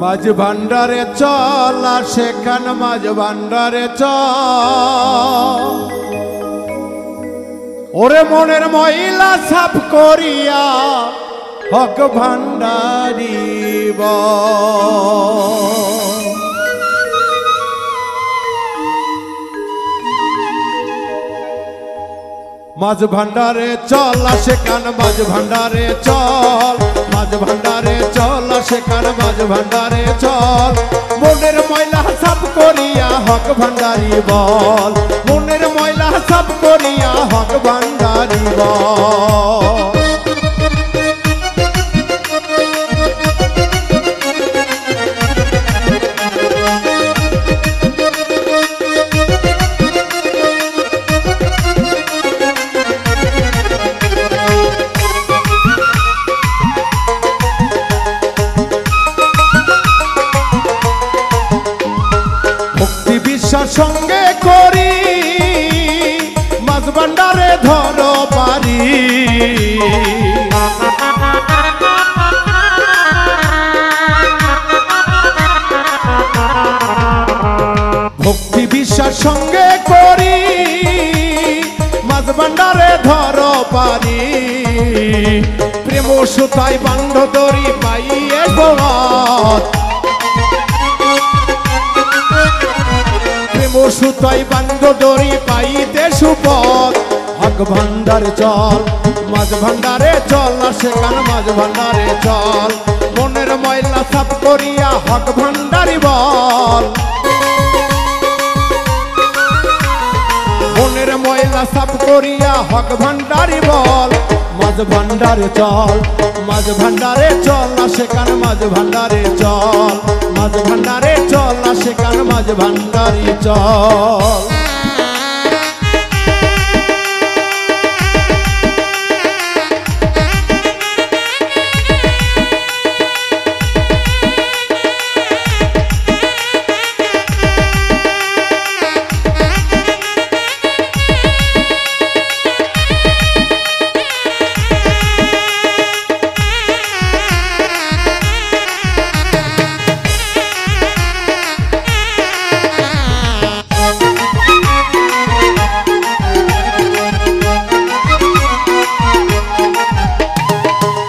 মাঝ ভান্ডারে চল আর সেখানে মাঝ ভান্ডারে চল ওরে মনের ময়লা সাফ করিয়া হক ভান্ডারিব মাঝ ভান্ডারে চল সেখান মাঝ ভান্ডারে চল মাঝ ভান্ডারে চল সেখান মাঝ ভান্ডারে চল মনের ময়লা সাফ করিয়া হক ভান্ডারি বল মনের ময়লা সাফ করিয়া হক ভান্ডারি বল সঙ্গে করি মাঝ ভান্ডারে ধরো পারি ভক্তি বিশ্বাস সঙ্গে করি মাঝ ভান্ডারে ধরো পারি প্রেম সুতাই বান্ধ দড়ি পাইয়ে গোয়াত সুতাই বান্ধ দড়ি পাইতে সুপথ হক ভান্ডার চল মাঝ ভান্ডারে চল আর সেখান মাঝ ভান্ডারে চল মনের ময়লা সাফ করিয়া হক ভান্ডারি বল মনের ময়লা সাফ করিয়া হক ভান্ডারি বল মাঝ ভান্ডারে চল মাঝ ভান্ডারে চল আর সেখান মাঝ ভান্ডারে চল মাঝ ভান্ডারে চল আর সেখান মাঝ ভান্ডারি চল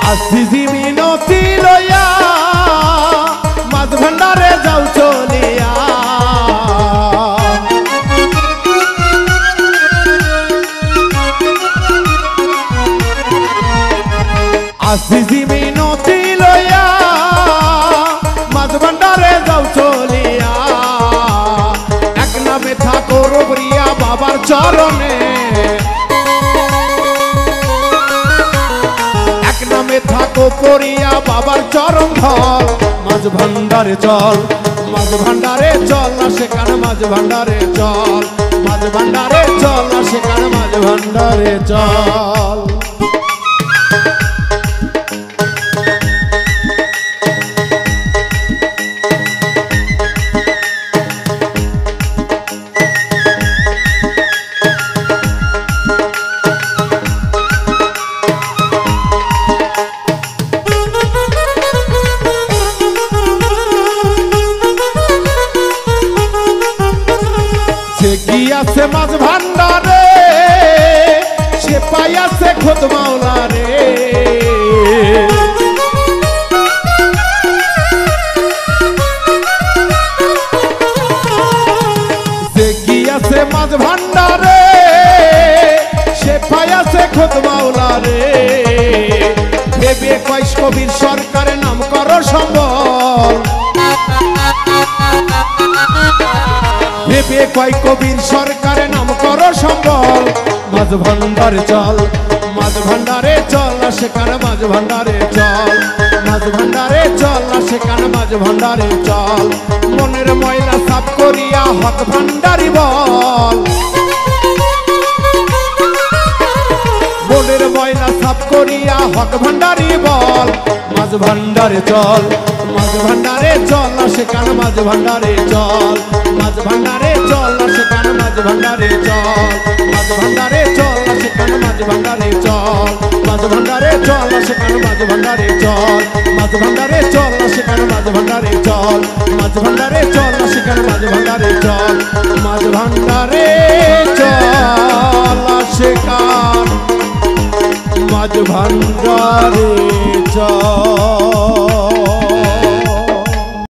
আসিজি মিনতি লয়া মাঝ ভান্ডারে যাও চলিয়া আসিজি মিনতি লয়া মাঝ ভান্ডারে যাও চলিয়া এক নামে থাকো রবরিয়া বাবার চরণে থাকো পড়িয়া বাবার চরণ ধল মাঝ ভান্ডারে চল মাঝ ভান্ডারে চল না সেখানে মাঝ ভান্ডারে চল মাঝ ভান্ডারে চল না সেখানে মাঝ ভান্ডারে চল সে গিয়াছে মাঝ ভান্ডারে সে পাইয়াছে খোদ মাওলা রে সে গিয়াছে মাঝ ভান্ডারে সে পাইয়াছে খোদ মাওলা রে ভেবে কয়েস কবির সরকারের নাম করো সম্বল ভেবে কয় কবির সরকারের নাম করো সম্বল মাঝ ভান্ডারে চল মাঝ ভান্ডারে চল না সেখানে মাঝ ভান্ডারে চল মাঝ ভান্ডারে চল না সেখানে মাঝ ভান্ডারে চল মনের ময়লা সাফ করিয়া হক ভান্ডারি বল মনের ময়লা সাফ করিয়া হক ভান্ডারি বল মাঝ ভান্ডারে চল মাঝ ভান্ডারে চল না সেখানে মাঝ ভান্ডারে চল মাঝ ভান্ডারে চল না সেখানে মাঝ ভান্ডারে চল মাঝ ভান্ডারে চল না সেখানে মাঝ ভান্ডারে চল মাঝ ভান্ডারে চল না সেখানে মাঝ ভান্ডারে চল মাঝ ভান্ডারে চল না সেখানে মাঝ ভান্ডারে চল মাঝ ভান্ডারে চল না সেখানে মাঝ ভান্ডারে চল মাঝ ভান্ডারে চল না সেখানে মাঝ ভান্ডারে